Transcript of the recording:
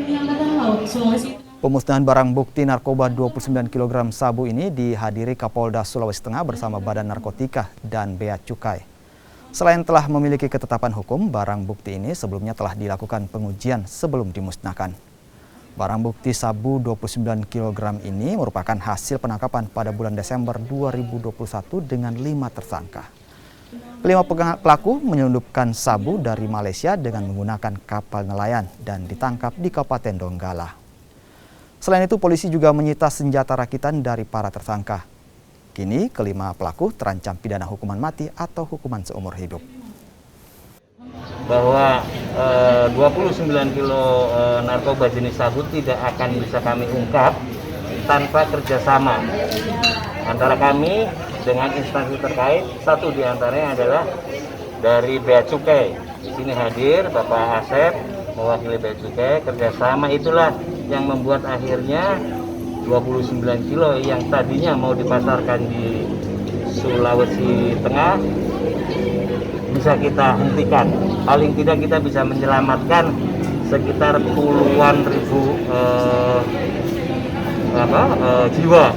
Angkatan Laut Sulawesi. Pemusnahan barang bukti narkoba 29 kg sabu ini dihadiri Kapolda Sulawesi Tengah bersama Badan Narkotika dan Bea Cukai. Selain telah memiliki ketetapan hukum, barang bukti ini sebelumnya telah dilakukan pengujian sebelum dimusnahkan. Barang bukti sabu 29 kg ini merupakan hasil penangkapan pada bulan Desember 2021 dengan 5 tersangka. Kelima pelaku menyelundupkan sabu dari Malaysia dengan menggunakan kapal nelayan dan ditangkap di Kabupaten Donggala. Selain itu, polisi juga menyita senjata rakitan dari para tersangka. Kini, kelima pelaku terancam pidana hukuman mati atau hukuman seumur hidup. Bahwa 29 kilo narkoba jenis sabu tidak akan bisa kami ungkap tanpa kerjasama antara kami dengan instansi terkait. Satu diantaranya adalah dari Bea Cukai. Di sini hadir Bapak Asep mewakili Bea Cukai. Kerjasama itulah yang membuat akhirnya 29 kilo yang tadinya mau dipasarkan di Sulawesi Tengah bisa kita hentikan. Paling tidak kita bisa menyelamatkan sekitar puluhan ribu jiwa